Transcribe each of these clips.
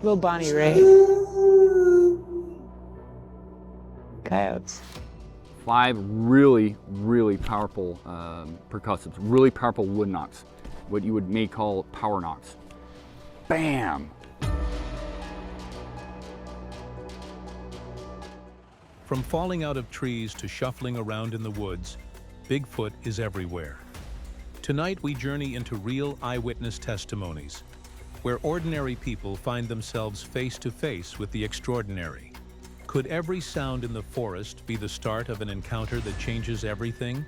Little Bonnie Ray. Coyotes. 5 really, really powerful percussives, really powerful wood knocks, what you may call power knocks. Bam! From falling out of trees to shuffling around in the woods, Bigfoot is everywhere. Tonight we journey into real eyewitness testimonies, where ordinary people find themselves face to face with the extraordinary. Could every sound in the forest be the start of an encounter that changes everything?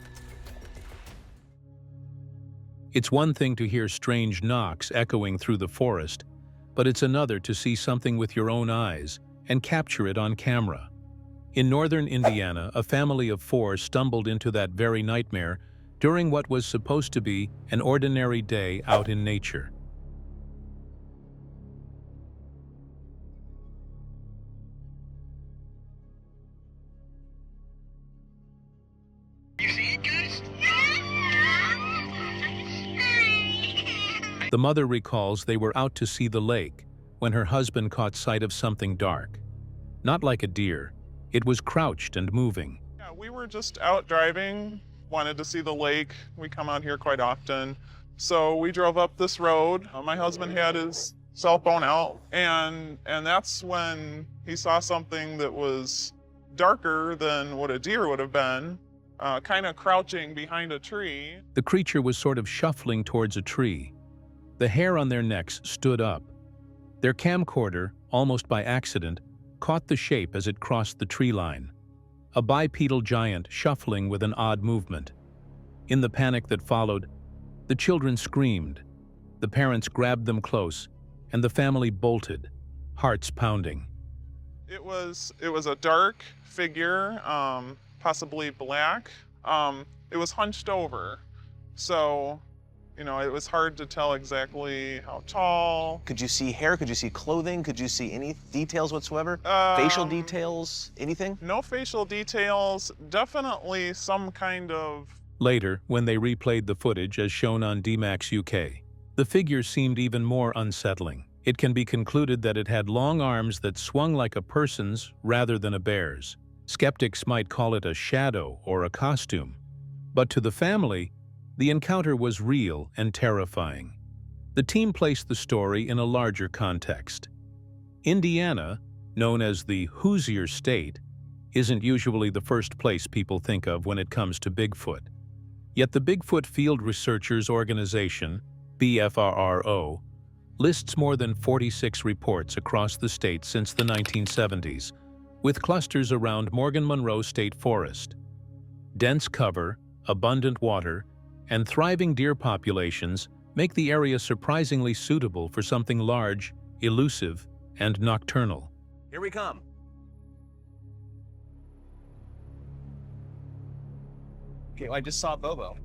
It's one thing to hear strange knocks echoing through the forest, but it's another to see something with your own eyes and capture it on camera. In northern Indiana, a family of 4 stumbled into that very nightmare during what was supposed to be an ordinary day out in nature. You see it, guys? The mother recalls they were out to see the lake when her husband caught sight of something dark. Not like a deer, it was crouched and moving. Yeah, we were just out driving, wanted to see the lake. We come out here quite often. So we drove up this road. My husband had his cell phone out, and that's when he saw something that was darker than what a deer would have been, kind of crouching behind a tree. The creature was sort of shuffling towards a tree. The hair on their necks stood up. Their camcorder, almost by accident, caught the shape as it crossed the tree line. A bipedal giant shuffling with an odd movement. In the panic that followed, the children screamed. The parents grabbed them close, and the family bolted, hearts pounding. It was a dark figure, possibly black. It was hunched over, so you know, it was hard to tell exactly how tall. Could you see hair? Could you see clothing? Could you see any details whatsoever? Facial details? Anything? No facial details. Definitely some kind of... Later, when they replayed the footage as shown on DMAX UK, the figure seemed even more unsettling. It can be concluded that it had long arms that swung like a person's rather than a bear's. Skeptics might call it a shadow or a costume. But to the family, the encounter was real and terrifying. The team placed the story in a larger context. Indiana, known as the Hoosier State, isn't usually the first place people think of when it comes to Bigfoot. Yet the Bigfoot Field Researchers Organization, BFRRO, lists more than 46 reports across the state since the 1970s, with clusters around Morgan Monroe State Forest. Dense cover, abundant water, and thriving deer populations make the area surprisingly suitable for something large, elusive, and nocturnal. Here we come. Okay, well, I just saw Bobo.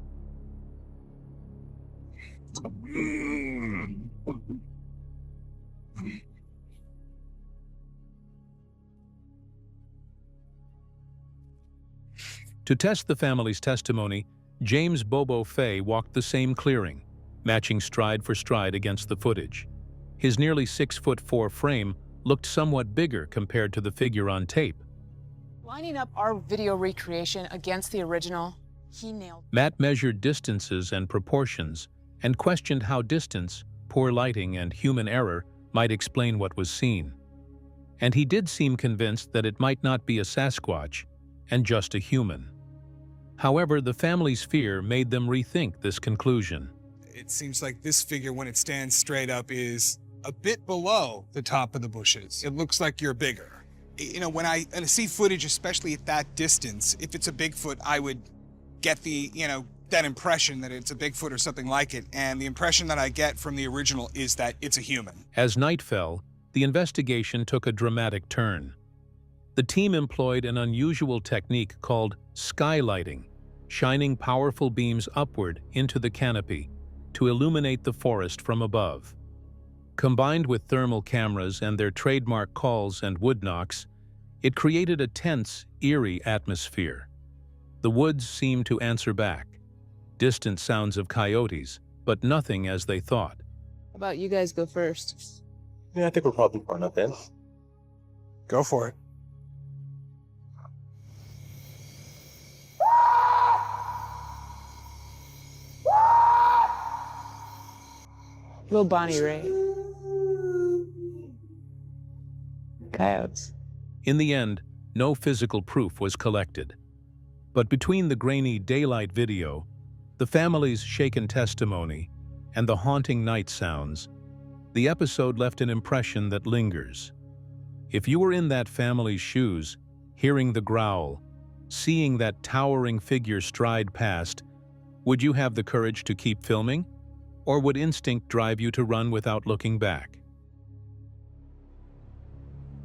To test the family's testimony, James Bobo Fay walked the same clearing, matching stride for stride against the footage. His nearly 6'4" frame looked somewhat bigger compared to the figure on tape. Lining up our video recreation against the original, he nailed. Matt measured distances and proportions and questioned how distance, poor lighting, and human error might explain what was seen. And he did seem convinced that it might not be a Sasquatch and just a human. However, the family's fear made them rethink this conclusion. It seems like this figure, when it stands straight up, is a bit below the top of the bushes. It looks like you're bigger. You know, when I see footage, especially at that distance, if it's a Bigfoot, I would get the, that impression that it's a Bigfoot or something like it. And the impression that I get from the original is that it's a human. As night fell, the investigation took a dramatic turn. The team employed an unusual technique called skylighting, shining powerful beams upward into the canopy to illuminate the forest from above. Combined with thermal cameras and their trademark calls and wood knocks, it created a tense, eerie atmosphere. The woods seemed to answer back. Distant sounds of coyotes, but nothing as they thought. How about you guys go first? Yeah, I think we're probably far enough in. Go for it. Little Bonnie Ray. Coyotes. In the end, no physical proof was collected. But between the grainy daylight video, the family's shaken testimony, and the haunting night sounds, the episode left an impression that lingers. If you were in that family's shoes, hearing the growl, seeing that towering figure stride past, would you have the courage to keep filming? Or would instinct drive you to run without looking back?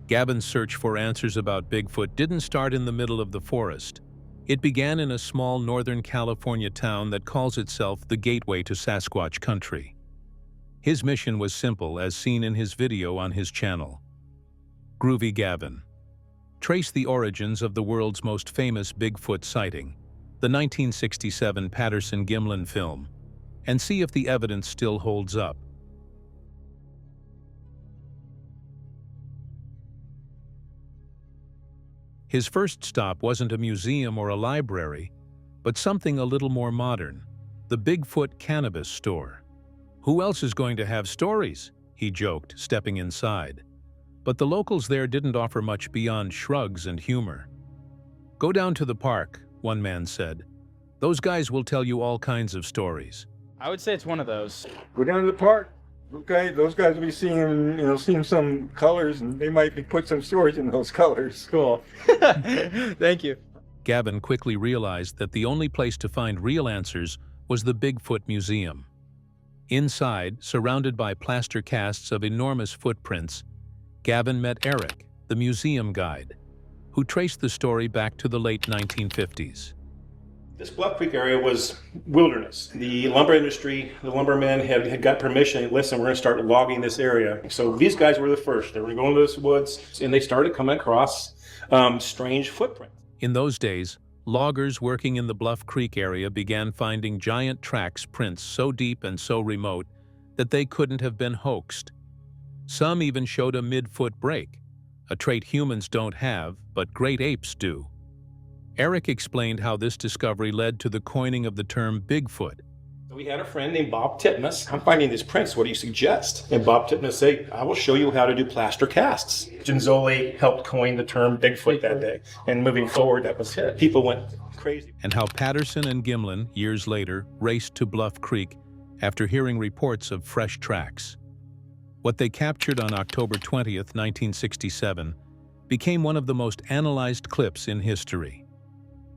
Gavin's search for answers about Bigfoot didn't start in the middle of the forest. It began in a small Northern California town that calls itself the gateway to Sasquatch country. His mission was simple, as seen in his video on his channel. Groovy Gavin. Trace the origins of the world's most famous Bigfoot sighting, the 1967 Patterson-Gimlin film, and see if the evidence still holds up. His first stop wasn't a museum or a library, but something a little more modern, the Bigfoot cannabis store. Who else is going to have stories? He joked, stepping inside. But the locals there didn't offer much beyond shrugs and humor. Go down to the park, one man said. Those guys will tell you all kinds of stories. I would say it's one of those. Go down to the park. Okay, those guys will be seeing some colors, and they might be put some stories in those colors. Cool. Thank you. Gavin quickly realized that the only place to find real answers was the Bigfoot Museum. Inside, surrounded by plaster casts of enormous footprints, Gavin met Eric, the museum guide, who traced the story back to the late 1950s. This Bluff Creek area was wilderness. The lumber industry, the lumbermen had got permission, listen, we're going to start logging this area. So these guys were the first. They were going to this woods, and they started coming across strange footprints. In those days, loggers working in the Bluff Creek area began finding giant tracks prints so deep and so remote that they couldn't have been hoaxed. Some even showed a mid-foot break, a trait humans don't have, but great apes do. Eric explained how this discovery led to the coining of the term Bigfoot. So we had a friend named Bob Titmus. I'm finding these prints, what do you suggest? And Bob Titmus said, I will show you how to do plaster casts. Ginzoli helped coin the term Bigfoot that day. And moving forward, that was it. People went crazy. And how Patterson and Gimlin, years later, raced to Bluff Creek after hearing reports of fresh tracks. What they captured on October 20th, 1967, became one of the most analyzed clips in history.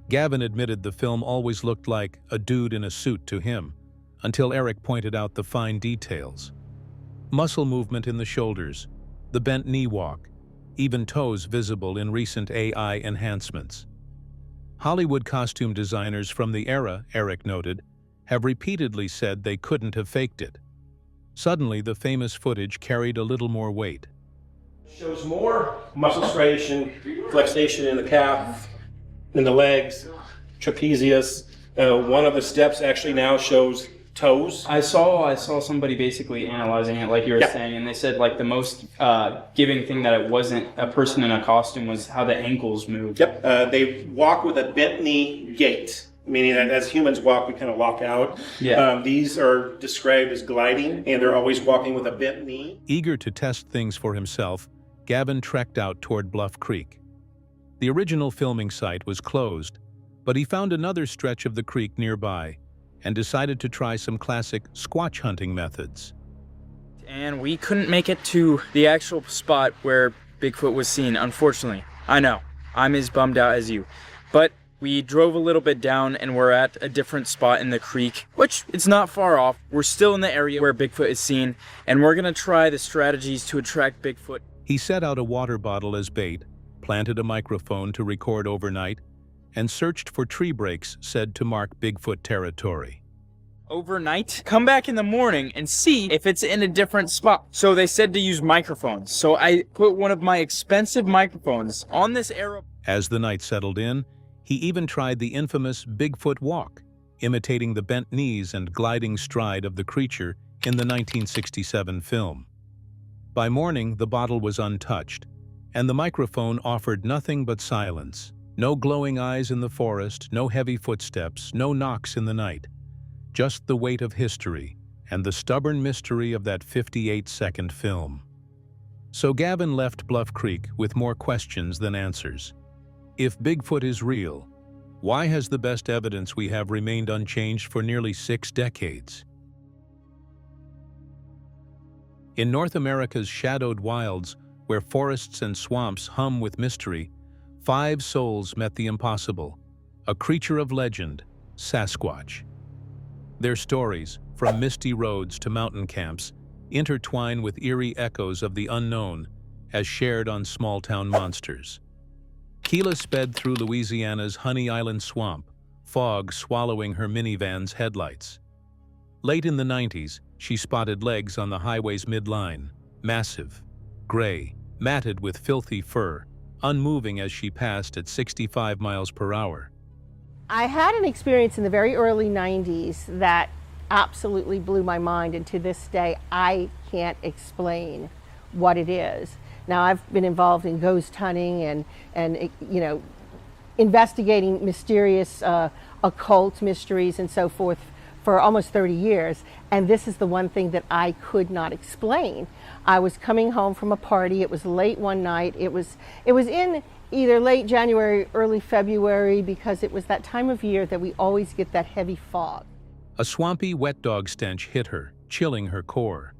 Gavin admitted the film always looked like a dude in a suit to him, until Eric pointed out the fine details. Muscle movement in the shoulders, the bent knee walk, even toes visible in recent AI enhancements. Hollywood costume designers from the era, Eric noted, have repeatedly said they couldn't have faked it. Suddenly, the famous footage carried a little more weight. Shows more muscle striation, flexation in the calf, in the legs, trapezius. One of the steps actually now shows toes. I saw somebody basically analyzing it like you were saying, and they said like the most giving thing that it wasn't a person in a costume was how the ankles moved. Yep, they walk with a bent knee gait, meaning that as humans walk, we kind of walk out. Yeah. These are described as gliding, and they're always walking with a bent knee. Eager to test things for himself, Gavin trekked out toward Bluff Creek. The original filming site was closed, but he found another stretch of the creek nearby and decided to try some classic squatch hunting methods. And we couldn't make it to the actual spot where Bigfoot was seen, unfortunately. I know, I'm as bummed out as you. But we drove a little bit down and we're at a different spot in the creek, which it's not far off. We're still in the area where Bigfoot is seen, and we're gonna try the strategies to attract Bigfoot. He set out a water bottle as bait, planted a microphone to record overnight, and searched for tree breaks said to mark Bigfoot territory. Overnight, come back in the morning and see if it's in a different spot. So they said to use microphones. So I put one of my expensive microphones on this arrow. As the night settled in, he even tried the infamous Bigfoot walk, imitating the bent knees and gliding stride of the creature in the 1967 film. By morning, the bottle was untouched, and the microphone offered nothing but silence. No glowing eyes in the forest, no heavy footsteps, no knocks in the night. Just the weight of history and the stubborn mystery of that 58-second film. So Gavin left Bluff Creek with more questions than answers. If Bigfoot is real, why has the best evidence we have remained unchanged for nearly 6 decades? In North America's shadowed wilds, where forests and swamps hum with mystery, 5 souls met the impossible, a creature of legend, Sasquatch. Their stories, from misty roads to mountain camps, intertwine with eerie echoes of the unknown, as shared on Small-Town Monsters. Keela sped through Louisiana's Honey Island swamp, fog swallowing her minivan's headlights. Late in the 90s, she spotted legs on the highway's midline, massive, gray, matted with filthy fur, unmoving as she passed at 65 miles per hour. I had an experience in the very early 90s that absolutely blew my mind, and to this day I can't explain what it is. Now, I've been involved in ghost hunting and you know, investigating mysterious occult mysteries and so forth for almost 30 years, and this is the one thing that I could not explain. I was coming home from a party. It was late one night. It was in either late January, early February, because it was that time of year that we always get that heavy fog. A swampy, wet dog stench hit her, chilling her core.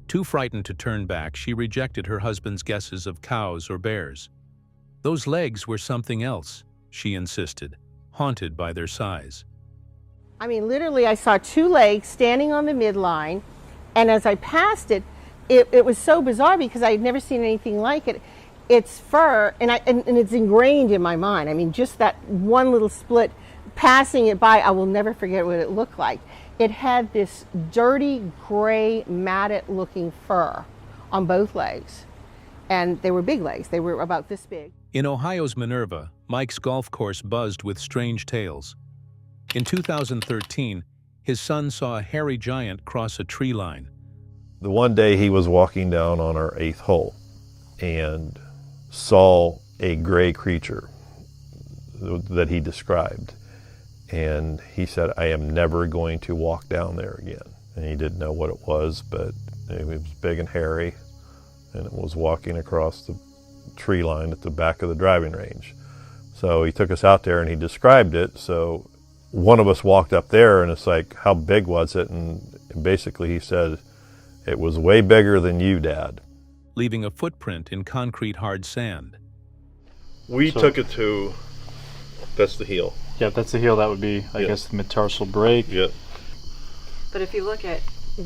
Too frightened to turn back, she rejected her husband's guesses of cows or bears. Those legs were something else, she insisted, haunted by their size. I mean, literally, I saw 2 legs standing on the midline, and as I passed it, it was so bizarre because I had never seen anything like it. It's fur, and it's ingrained in my mind. I mean, just that one little split, passing it by, I will never forget what it looked like. It had this dirty, gray, matted-looking fur on both legs, and they were big legs. They were about this big. In Ohio's Minerva, Mike's golf course buzzed with strange tales. In 2013, his son saw a hairy giant cross a tree line. The one day he was walking down on our 8th hole and saw a gray creature that he described. And he said, I am never going to walk down there again. And he didn't know what it was, but it was big and hairy, and it was walking across the tree line at the back of the driving range. So he took us out there and he described it. So one of us walked up there and it's like, how big was it? And basically he said, it was way bigger than you, Dad. Leaving a footprint in concrete hard sand. We took it to, that's the heel. Yeah, that's the heel. That would be, I guess, the metatarsal break. Yeah. But if you look at,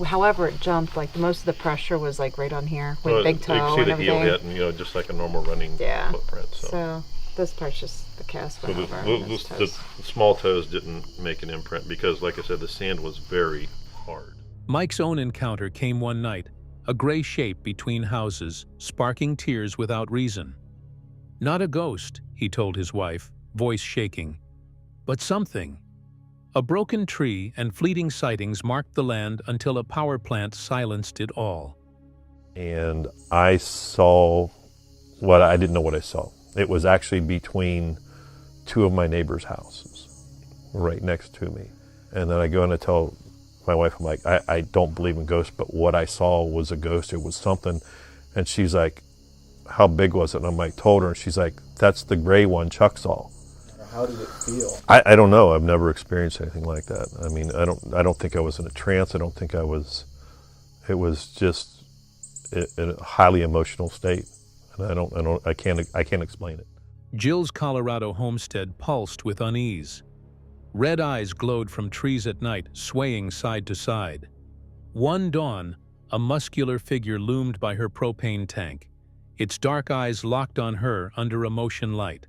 however it jumped, like most of the pressure was like right on here with big toe you can see and the everything. heel hitting, just like a normal running footprint. So this part's just the cast went over. The small toes didn't make an imprint because, like I said, the sand was very hard. Mike's own encounter came one night, a gray shape between houses, sparking tears without reason. Not a ghost, he told his wife, voice shaking, but something. A broken tree and fleeting sightings marked the land until a power plant silenced it all. And I saw what I didn't know what I saw. It was actually between 2 of my neighbors' houses, right next to me. And then I go in and tell my wife, I'm like, I don't believe in ghosts, but what I saw was a ghost. It was something. And she's like, how big was it? And I'm like, told her, and she's like, that's the gray one Chuck saw. How did it feel? I don't know. I've never experienced anything like that. I mean, I don't think I was in a trance. I don't think I was. It was just in a highly emotional state, and I can't explain it. Jill's Colorado homestead pulsed with unease. Red eyes glowed from trees at night, swaying side to side. One dawn, a muscular figure loomed by her propane tank, its dark eyes locked on her under a motion light.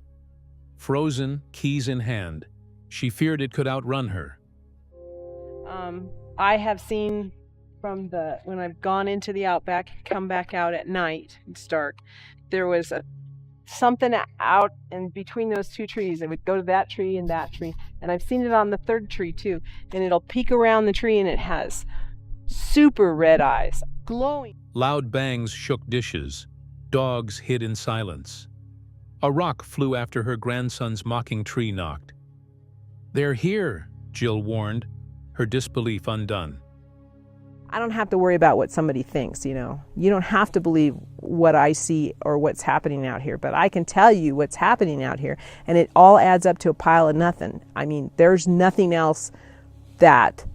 Frozen, keys in hand, she feared it could outrun her. I have seen when I've gone into the outback, come back out at night, it's dark, there was something out in between those 2 trees. It would go to that tree and that tree. And I've seen it on the 3rd tree too. And it'll peek around the tree and it has super red eyes, glowing. Loud bangs shook dishes. Dogs hid in silence. A rock flew after her grandson's mocking tree knocked. "They're here," Jill warned, her disbelief undone. I don't have to worry about what somebody thinks, you know. You don't have to believe what I see or what's happening out here, but I can tell you what's happening out here, and it all adds up to a pile of nothing. I mean, there's nothing else that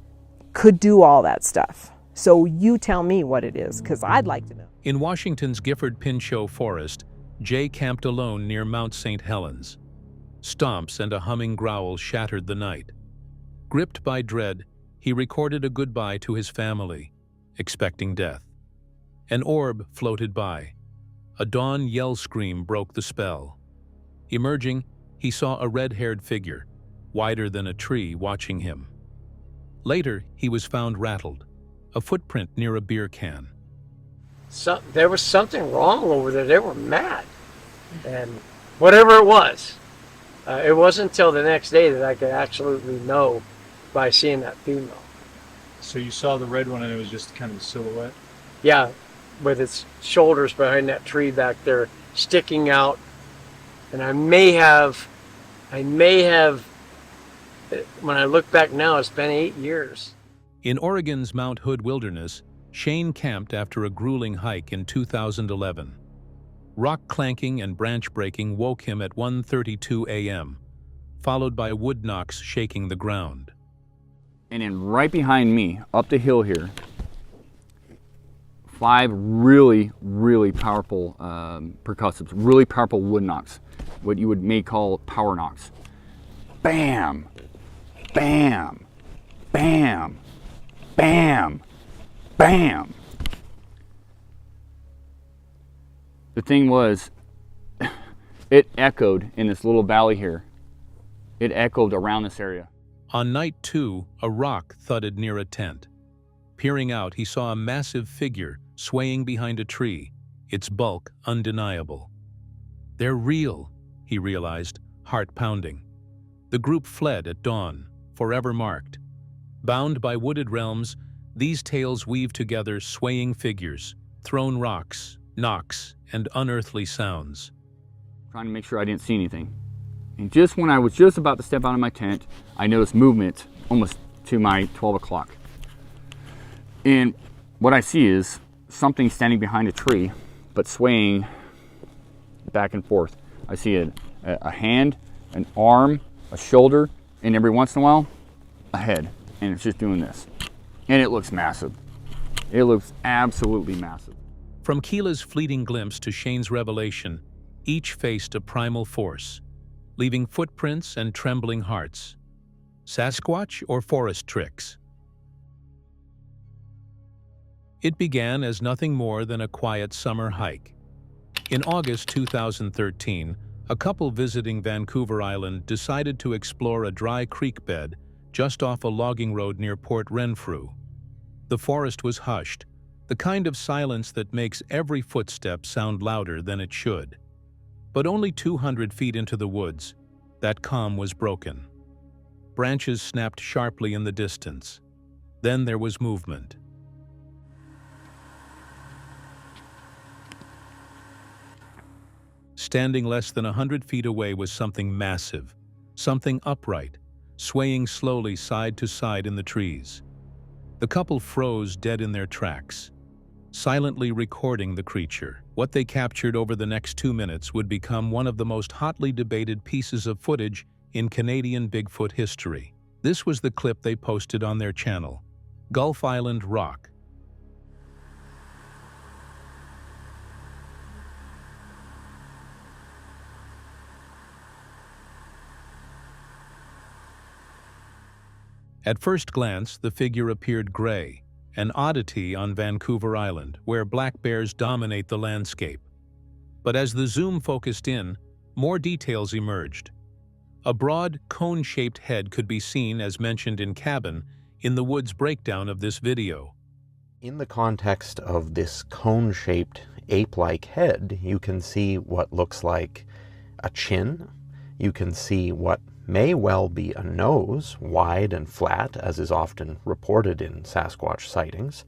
could do all that stuff. So you tell me what it is, because I'd like to know. In Washington's Gifford Pinchot Forest, Jay camped alone near Mount St. Helens. Stomps and a humming growl shattered the night. Gripped by dread, he recorded a goodbye to his family, expecting death. An orb floated by. A dawn yell scream broke the spell. Emerging, he saw a red-haired figure, wider than a tree, watching him. Later, he was found rattled, a footprint near a beer can. There was something wrong over there. They were mad. And whatever it was, it wasn't until the next day that I could absolutely know by seeing that female. So you saw the red one and it was just kind of a silhouette? Yeah, with its shoulders behind that tree back there, sticking out. And I may have, when I look back now, it's been 8 years. In Oregon's Mount Hood Wilderness, Shane camped after a grueling hike in 2011. Rock clanking and branch breaking woke him at 1:32 a.m., followed by wood knocks shaking the ground. And then right behind me, up the hill here, 5 really, really powerful percussives, really powerful wood knocks, what you may call power knocks. Bam, bam, bam, bam, bam. The thing was, it echoed in this little valley here. It echoed around this area. On night 2, a rock thudded near a tent. Peering out, he saw a massive figure swaying behind a tree, its bulk undeniable. "They're real," he realized, heart pounding. The group fled at dawn, forever marked. Bound by wooded realms, these tales weave together swaying figures, thrown rocks, knocks, and unearthly sounds. Trying to make sure I didn't see anything. And just when I was just about to step out of my tent, I noticed movement almost to my 12 o'clock. And what I see is something standing behind a tree, but swaying back and forth. I see a hand, an arm, a shoulder, and every once in a while, a head. And it's just doing this. And it looks massive. It looks absolutely massive. From Keela's fleeting glimpse to Shane's revelation, each faced a primal force, leaving footprints and trembling hearts. Sasquatch or forest tricks? It began as nothing more than a quiet summer hike. In August 2013, a couple visiting Vancouver Island decided to explore a dry creek bed just off a logging road near Port Renfrew. The forest was hushed, the kind of silence that makes every footstep sound louder than it should. But only 200 feet into the woods, that calm was broken. Branches snapped sharply in the distance. Then there was movement. Standing less than 100 feet away was something massive, something upright, swaying slowly side to side in the trees. The couple froze dead in their tracks, silently recording the creature. What they captured over the next 2 minutes would become one of the most hotly debated pieces of footage in Canadian Bigfoot history. This was the clip they posted on their channel, Gulf Island Rock. At first glance, the figure appeared gray, an oddity on Vancouver Island, where black bears dominate the landscape. But as the zoom focused in, more details emerged. A broad, cone-shaped head could be seen, as mentioned in Cabin, in the woods breakdown of this video. In the context of this cone-shaped, ape-like head, you can see what looks like a chin. You can see what may well be a nose, wide and flat, as is often reported in Sasquatch sightings,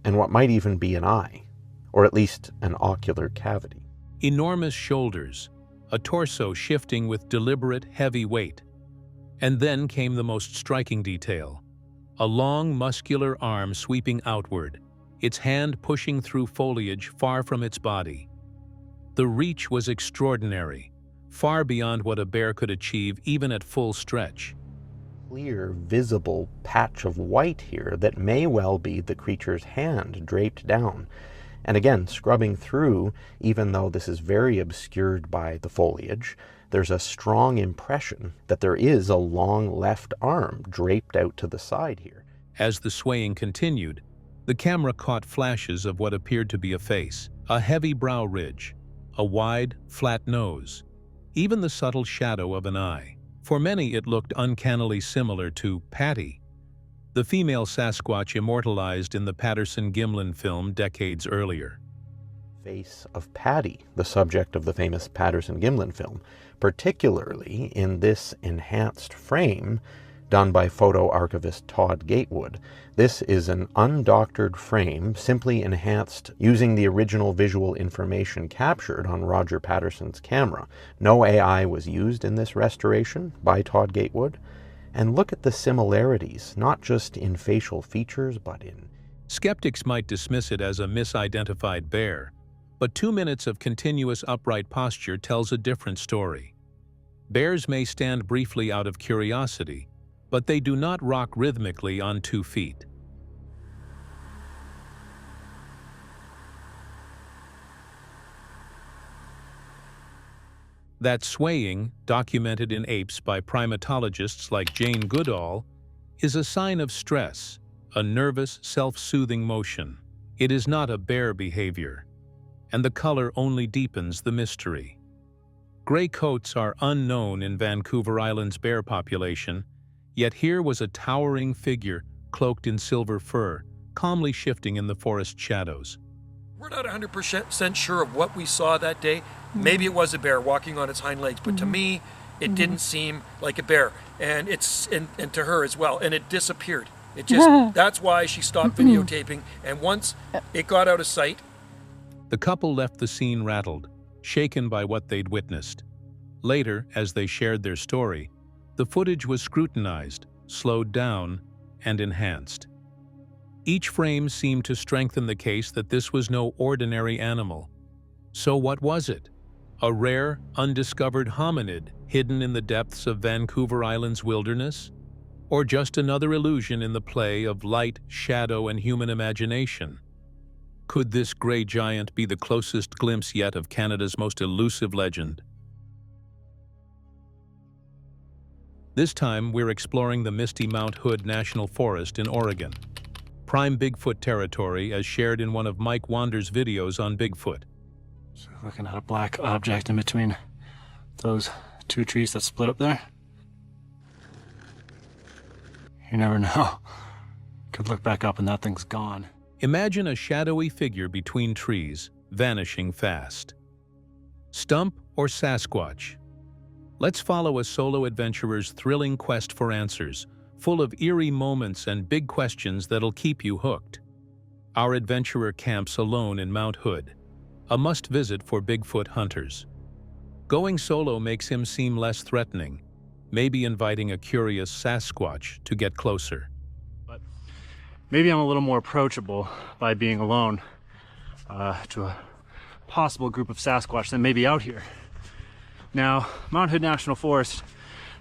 and what might even be an eye. or at least an ocular cavity. Enormous shoulders, a torso shifting with deliberate, heavy weight. And then came the most striking detail. A long, muscular arm sweeping outward, its hand pushing through foliage far from its body. The reach was extraordinary, far beyond what a bear could achieve even at full stretch. Clear, visible patch of white here that may well be the creature's hand draped down. And again, scrubbing through, even though this is very obscured by the foliage, there's a strong impression that there is a long left arm draped out to the side here. As the swaying continued, the camera caught flashes of what appeared to be a face, a heavy brow ridge, a wide, flat nose, even the subtle shadow of an eye. For many, it looked uncannily similar to Patty, the female Sasquatch immortalized in the Patterson-Gimlin film decades earlier. Face of Patty, the subject of the famous Patterson-Gimlin film, particularly in this enhanced frame done by photo archivist Todd Gatewood. This is an undoctored frame, simply enhanced using the original visual information captured on Roger Patterson's camera. No AI was used in this restoration by Todd Gatewood. And look at the similarities, not just in facial features, but in... Skeptics might dismiss it as a misidentified bear, but 2 minutes of continuous upright posture tells a different story. Bears may stand briefly out of curiosity, but they do not rock rhythmically on 2 feet. That swaying, documented in apes by primatologists like Jane Goodall, is a sign of stress, a nervous, self-soothing motion. It is not a bear behavior, and the color only deepens the mystery. Gray coats are unknown in Vancouver Island's bear population, yet here was a towering figure cloaked in silver fur, calmly shifting in the forest shadows. We're not 100% sure of what we saw that day. Maybe it was a bear walking on its hind legs, but to me, it didn't seem like a bear, and and to her as well, and it disappeared. It just, that's why she stopped videotaping, and once it got out of sight. The couple left the scene rattled, shaken by what they'd witnessed. Later, as they shared their story, the footage was scrutinized, slowed down, and enhanced. Each frame seemed to strengthen the case that this was no ordinary animal. So what was it? A rare, undiscovered hominid hidden in the depths of Vancouver Island's wilderness? Or just another illusion in the play of light, shadow, and human imagination? Could this gray giant be the closest glimpse yet of Canada's most elusive legend? This time, we're exploring the misty Mount Hood National Forest in Oregon. Prime Bigfoot territory as shared in one of Mike Wander's videos on Bigfoot. So looking at a black object in between those 2 trees that split up there. You never know. Could look back up and that thing's gone. Imagine a shadowy figure between trees, vanishing fast. Stump or Sasquatch? Let's follow a solo adventurer's thrilling quest for answers, full of eerie moments and big questions that'll keep you hooked. Our adventurer camps alone in Mount Hood, a must-visit for Bigfoot hunters. Going solo makes him seem less threatening, maybe inviting a curious Sasquatch to get closer. But maybe I'm a little more approachable by being alone to a possible group of Sasquatch than maybe out here. Now, Mount Hood National Forest,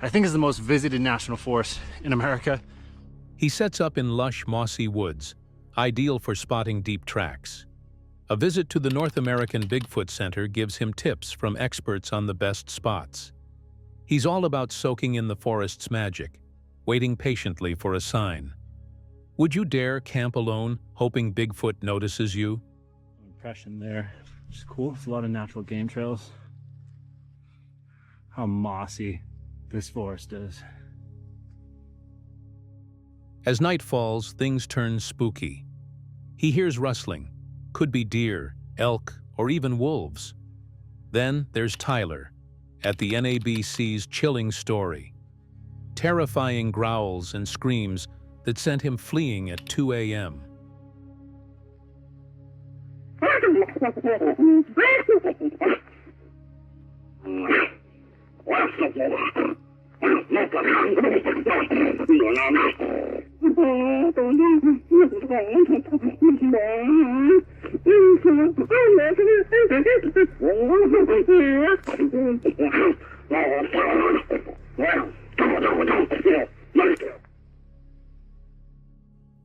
I think, is the most visited national forest in America. He sets up in lush, mossy woods, ideal for spotting deep tracks. A visit to the North American Bigfoot Center gives him tips from experts on the best spots. He's all about soaking in the forest's magic, waiting patiently for a sign. Would you dare camp alone, hoping Bigfoot notices you? Impression there, which is cool. It's a lot of natural game trails. How mossy this forest is. As night falls, things turn spooky. He hears rustling. Could be deer, elk, or even wolves. Then there's Tyler, at the NABC's chilling story. Terrifying growls and screams that sent him fleeing at 2 a.m.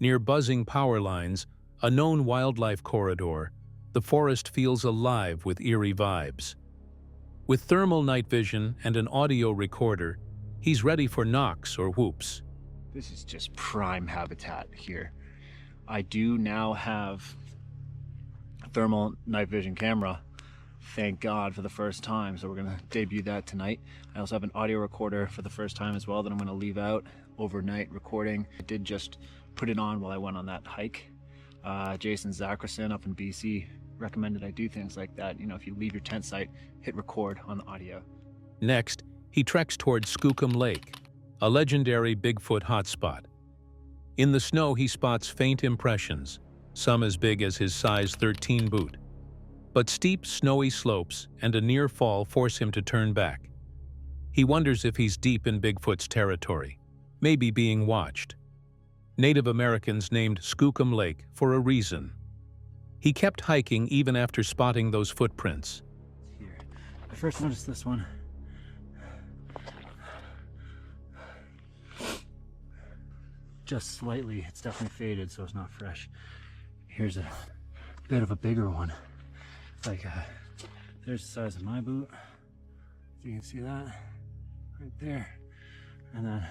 Near buzzing power lines, a known wildlife corridor, the forest feels alive with eerie vibes. With thermal night vision and an audio recorder, he's ready for knocks or whoops. This is just prime habitat here. I do now have a thermal night vision camera, thank God, for the first time, so we're gonna debut that tonight. I also have an audio recorder for the first time as well that I'm gonna leave out overnight recording. I did just put it on while I went on that hike. Jason Zackerson up in BC recommended I do things like that. You know, if you leave your tent site, hit record on the audio. Next, he treks toward Skookum Lake, a legendary Bigfoot hotspot. In the snow, he spots faint impressions, some as big as his size 13 boot. But steep, snowy slopes and a near fall force him to turn back. He wonders if he's deep in Bigfoot's territory, maybe being watched. Native Americans named Skookum Lake for a reason. He kept hiking even after spotting those footprints. Here, I first noticed this one. Just slightly, it's definitely faded, so it's not fresh. Here's a bit of a bigger one. It's like, there's the size of my boot. You can see that right there. And then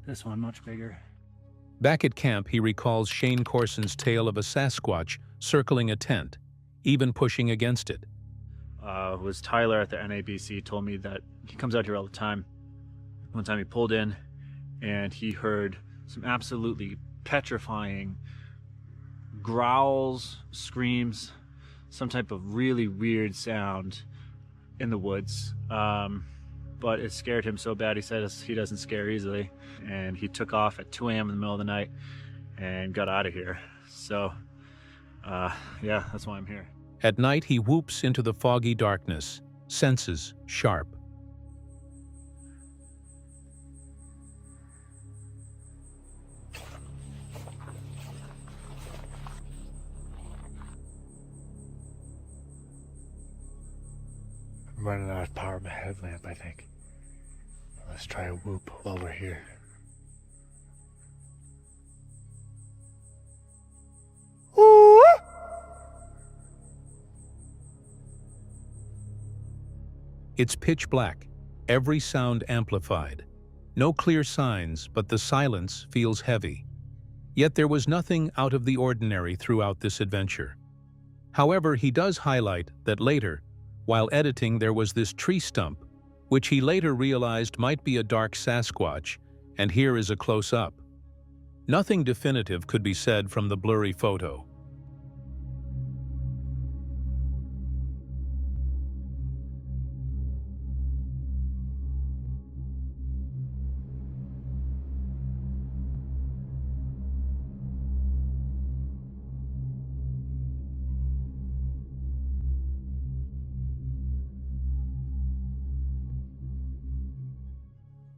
this one, much bigger. Back at camp, he recalls Shane Corson's tale of a Sasquatch circling a tent, even pushing against it. It was Tyler at the NABC told me that he comes out here all the time. One time he pulled in and he heard some absolutely petrifying growls, screams, some type of really weird sound in the woods. But it scared him so bad, he said he doesn't scare easily. And he took off at 2 a.m. in the middle of the night and got out of here. So, yeah, that's why I'm here. At night, he whoops into the foggy darkness, senses sharp. I'm running out of power in my headlamp, I think. Let's try a whoop while we're here. It's pitch black, every sound amplified. No clear signs, but the silence feels heavy. Yet there was nothing out of the ordinary throughout this adventure. However, he does highlight that later, while editing, there was this tree stump, which he later realized might be a dark Sasquatch, and here is a close-up. Nothing definitive could be said from the blurry photo.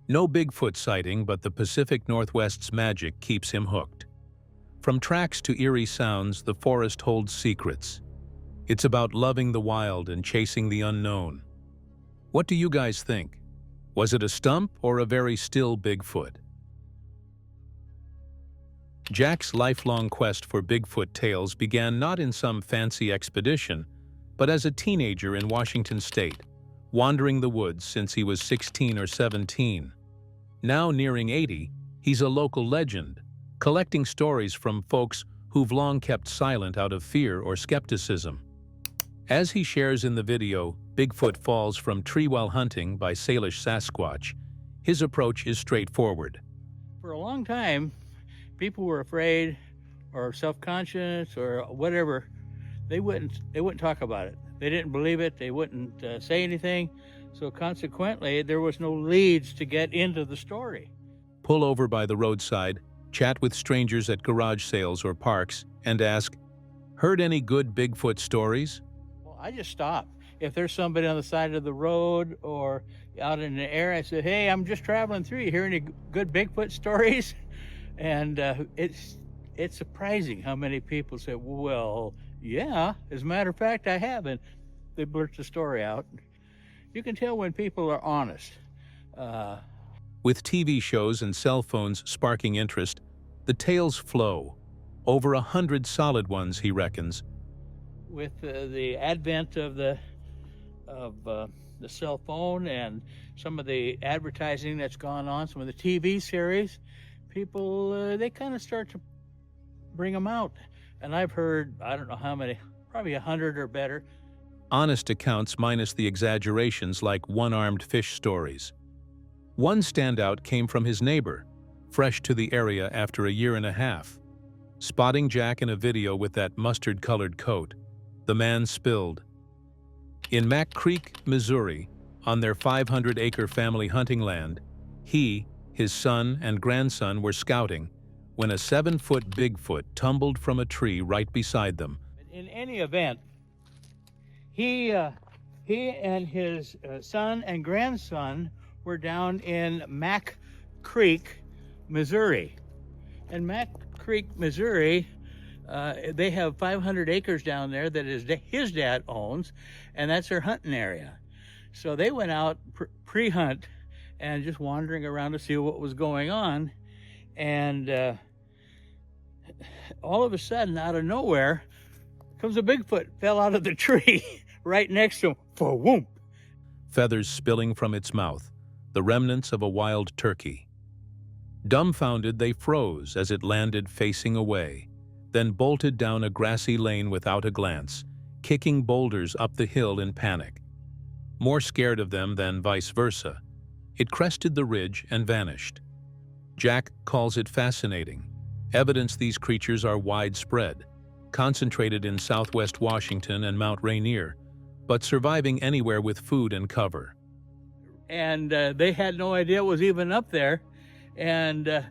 No Bigfoot sighting, but the Pacific Northwest's magic keeps him hooked. From tracks to eerie sounds, the forest holds secrets. It's about loving the wild and chasing the unknown. What do you guys think? Was it a stump or a very still Bigfoot? Jack's lifelong quest for Bigfoot tales began not in some fancy expedition, but as a teenager in Washington State, wandering the woods since he was 16 or 17. Now nearing 80, he's a local legend, collecting stories from folks who've long kept silent out of fear or skepticism. As he shares in the video, Bigfoot Falls from Tree While Hunting by Salish Sasquatch, his approach is straightforward. For a long time, people were afraid or self-conscious or whatever. They wouldn't talk about it. They didn't believe it. They wouldn't say anything. So consequently, there was no leads to get into the story. Pull over by the roadside, chat with strangers at garage sales or parks, and ask, "Heard any good Bigfoot stories?" I just stop. If there's somebody on the side of the road or out in the air, I say, hey, I'm just traveling through. You hear any good Bigfoot stories? And it's surprising how many people say, well, yeah, as a matter of fact, I haven't. They blurt the story out. You can tell when people are honest. With TV shows and cell phones sparking interest, the tales flow. Over 100 solid ones, he reckons. With the advent of the cell phone and some of the advertising that's gone on, some of the TV series, people, they kind of start to bring them out. And I've heard, I don't know how many, probably 100 or better. Honest accounts minus the exaggerations like one-armed fish stories. One standout came from his neighbor, fresh to the area after a year and a half. Spotting Jack in a video with that mustard-colored coat, the man spilled. In Mack Creek, Missouri, on their 500-acre family hunting land, he, his son, and grandson were scouting when a 7-foot Bigfoot tumbled from a tree right beside them. In any event, he and his son and grandson were down in Mack Creek, Missouri. And Mack Creek, Missouri, they have 500 acres down there that his dad owns, and that's their hunting area. So they went out pre-hunt and just wandering around to see what was going on. And all of a sudden, out of nowhere, comes a Bigfoot, fell out of the tree right next to him, for whoomp. Feathers spilling from its mouth, the remnants of a wild turkey. Dumbfounded, they froze as it landed facing away, then bolted down a grassy lane without a glance, kicking boulders up the hill in panic. More scared of them than vice versa, it crested the ridge and vanished. Jack calls it fascinating, evidence these creatures are widespread, concentrated in southwest Washington and Mount Rainier, but surviving anywhere with food and cover. And they had no idea it was even up there. And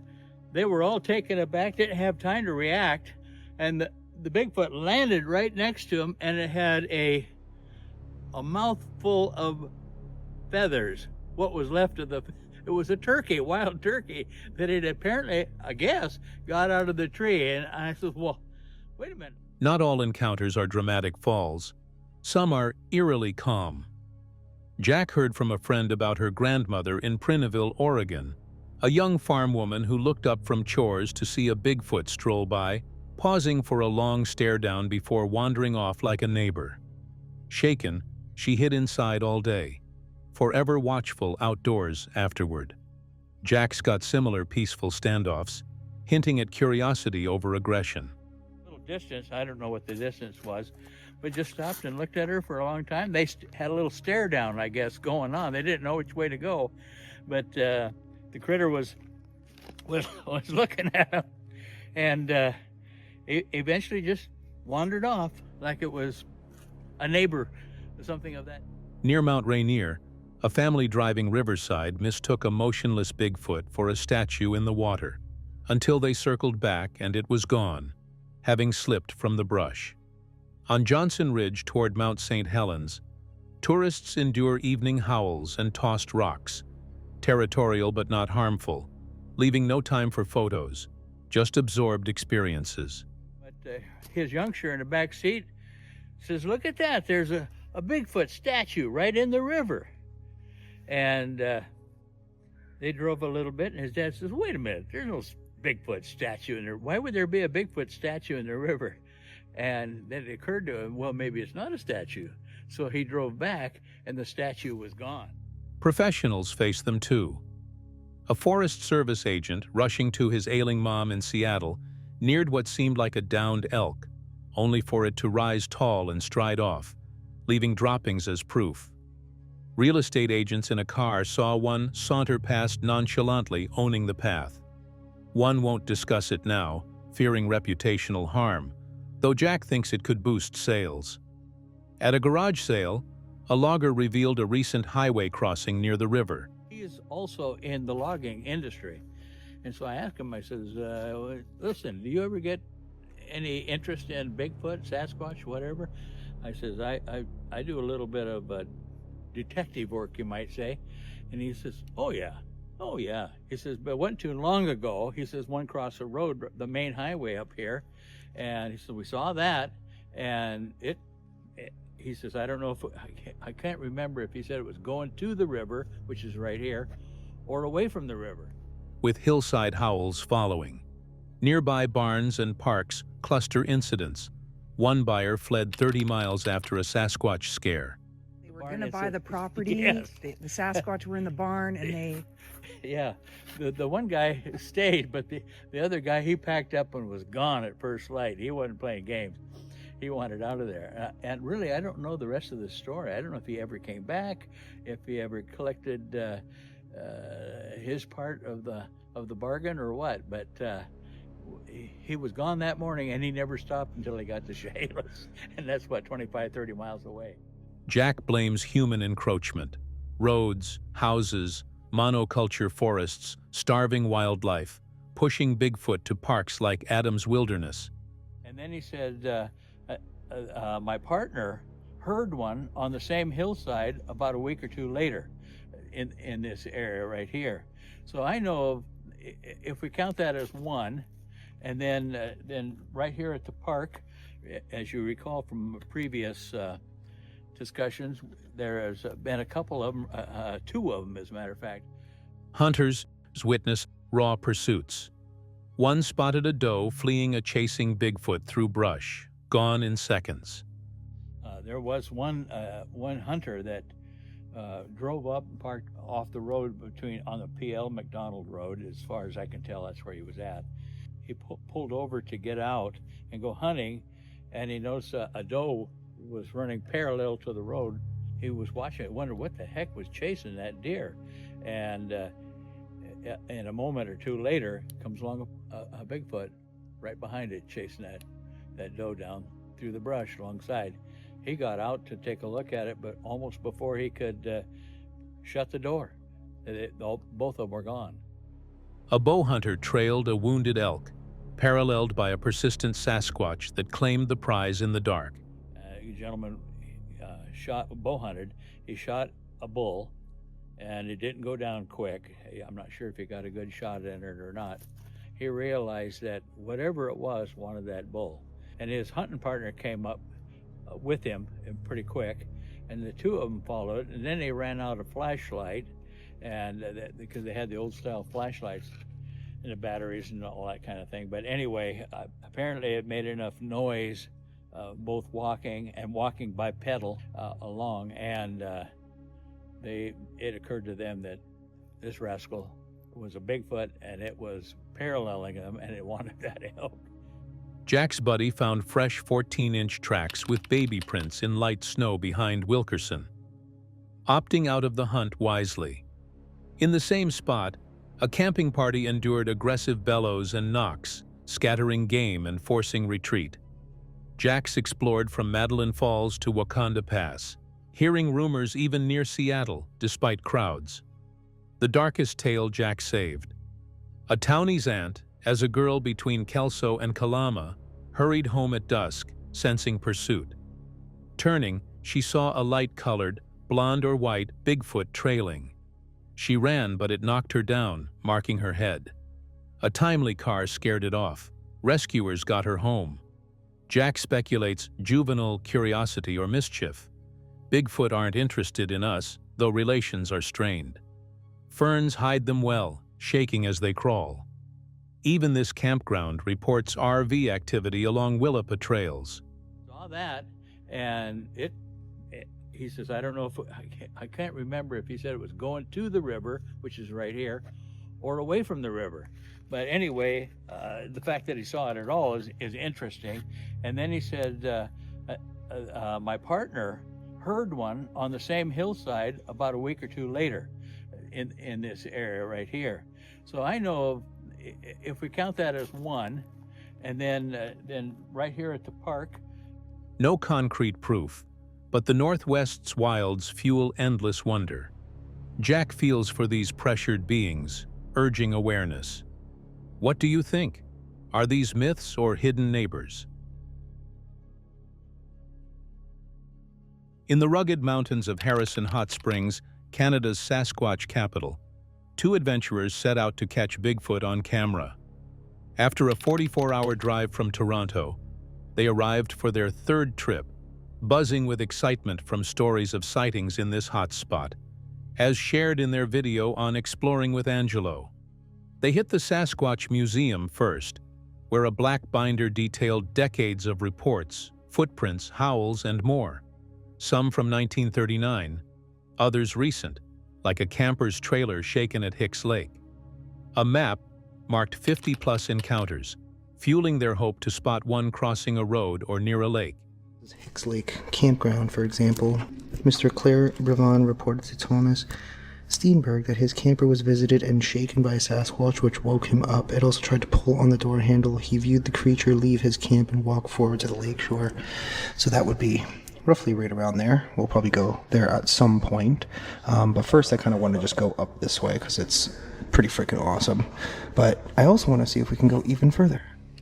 they were all taken aback, didn't have time to react. And the Bigfoot landed right next to him, and it had a mouthful of feathers. What was left of it was a turkey, a wild turkey, that it apparently, I guess, got out of the tree. And I said, well, wait a minute. Not all encounters are dramatic falls. Some are eerily calm. Jack heard from a friend about her grandmother in Prineville, Oregon, a young farm woman who looked up from chores to see a Bigfoot stroll by, pausing for a long stare down before wandering off like a neighbor. Shaken, she hid inside all day, forever watchful outdoors afterward. Jack's got similar peaceful standoffs, hinting at curiosity over aggression. A little distance, I don't know what the distance was, but just stopped and looked at her for a long time. They had a little stare down, I guess, going on. They didn't know which way to go, but the critter was looking at them, and eventually just wandered off like it was a neighbor or something of that. Near Mount Rainier, a family driving riverside mistook a motionless Bigfoot for a statue in the water, until they circled back and it was gone, having slipped from the brush. On Johnson Ridge toward Mount St. Helens, tourists endure evening howls and tossed rocks, territorial but not harmful, leaving no time for photos, just absorbed experiences. But his youngster in the back seat says, look at that, there's a Bigfoot statue right in the river. And they drove a little bit, and his dad says, wait a minute, there's no Bigfoot statue in there. Why would there be a Bigfoot statue in the river? And then it occurred to him, well, maybe it's not a statue. So he drove back, and the statue was gone. Professionals face them too. A Forest Service agent rushing to his ailing mom in Seattle neared what seemed like a downed elk, only for it to rise tall and stride off, leaving droppings as proof. Real estate agents in a car saw one saunter past nonchalantly, owning the path. One won't discuss it now, fearing reputational harm, though Jack thinks it could boost sales. At a garage sale, a logger revealed a recent highway crossing near the river. He is also in the logging industry. And so I asked him, I says, listen, do you ever get any interest in Bigfoot, Sasquatch, whatever? I says, I do a little bit of detective work, you might say. And he says, oh yeah. He says, but it wasn't too long ago. He says, one crossed the road, the main highway up here. And he said, we saw that. And he says, I don't know if, I can't remember if he said it was going to the river, which is right here, or away from the river. With hillside howls following. Nearby barns and parks cluster incidents. One buyer fled 30 miles after a Sasquatch scare. They were going to buy the property. Yes. The Sasquatch were in the barn, and they... Yeah, the one guy stayed, but the other guy, he packed up and was gone at first light. He wasn't playing games. He wanted out of there. And really, I don't know the rest of the story. I don't know if he ever came back, if he ever collected his part of the bargain or what. But he was gone that morning, and he never stopped until he got to Chehalis. And that's, what, 25, 30 miles away. Jack blames human encroachment. Roads, houses, monoculture forests, starving wildlife, pushing Bigfoot to parks like Adams Wilderness. And then he said, my partner heard one on the same hillside about a week or two later in this area right here. So I know of, if we count that as one, and then right here at the park, as you recall from previous discussions, there has been a couple of them, two of them as a matter of fact. Hunters witnessed raw pursuits. One spotted a doe fleeing a chasing Bigfoot through brush, gone in seconds. There was one hunter that drove up and parked off the road on the PL McDonald Road. As far as I can tell, that's where he was at. He pulled over to get out and go hunting, and he noticed a doe was running parallel to the road. He was watching it, wondered what the heck was chasing that deer. And in a moment or two later, comes along a Bigfoot right behind it, chasing that doe down through the brush alongside. He got out to take a look at it, but almost before he could shut the door, both of them were gone. A bow hunter trailed a wounded elk, paralleled by a persistent Sasquatch that claimed the prize in the dark. A gentleman bow hunted. He shot a bull, and it didn't go down quick. I'm not sure if he got a good shot in it or not. He realized that whatever it was wanted that bull. And his hunting partner came up with him pretty quick, and the two of them followed, and then they ran out of flashlight, and because they had the old style flashlights and the batteries and all that kind of thing. But anyway, apparently it made enough noise, both walking bipedal along, and it occurred to them that this rascal was a Bigfoot, and it was paralleling them, and it wanted that elk. Jack's buddy found fresh 14-inch tracks with baby prints in light snow behind Wilkerson, opting out of the hunt wisely. In the same spot, a camping party endured aggressive bellows and knocks, scattering game and forcing retreat. Jack's explored from Madeline Falls to Wakanda Pass, hearing rumors even near Seattle, despite crowds. The darkest tale Jack saved. A townie's aunt, as a girl between Kelso and Kalama, hurried home at dusk, sensing pursuit. Turning, she saw a light-colored, blonde or white, Bigfoot trailing. She ran, but it knocked her down, marking her head. A timely car scared it off. Rescuers got her home. Jack speculates juvenile curiosity or mischief. Bigfoot aren't interested in us, though relations are strained. Ferns hide them well, shaking as they crawl. Even this campground reports RV activity along Willapa trails. Saw that, and he says, I don't know if, I can't remember if he said it was going to the river, which is right here, or away from the river. But anyway, the fact that he saw it at all is interesting. And then he said, my partner heard one on the same hillside about a week or two later in this area right here. So I know of, if we count that as one, and then right here at the park. No concrete proof, but the Northwest's wilds fuel endless wonder. Jack feels for these pressured beings, urging awareness. What do you think? Are these myths or hidden neighbors? In the rugged mountains of Harrison Hot Springs, Canada's Sasquatch capital, 2 adventurers set out to catch Bigfoot on camera. After a 44-hour drive from Toronto, they arrived for their 3rd trip, buzzing with excitement from stories of sightings in this hot spot, as shared in their video on Exploring with Angelo. They hit the Sasquatch Museum first, where a black binder detailed decades of reports, footprints, howls, and more. Some from 1939, others recent, like a camper's trailer shaken at Hicks Lake. A map marked 50-plus encounters, fueling their hope to spot one crossing a road or near a lake. Hicks Lake Campground, for example. Mr. Claire Rivon reported to Thomas Steenberg that his camper was visited and shaken by a Sasquatch, which woke him up. It also tried to pull on the door handle. He viewed the creature leave his camp and walk forward to the lakeshore. So that would be roughly right around there. We'll probably go there at some point. But first I kind of want to just go up this way because it's pretty freaking awesome. But I also want to see if we can go even further.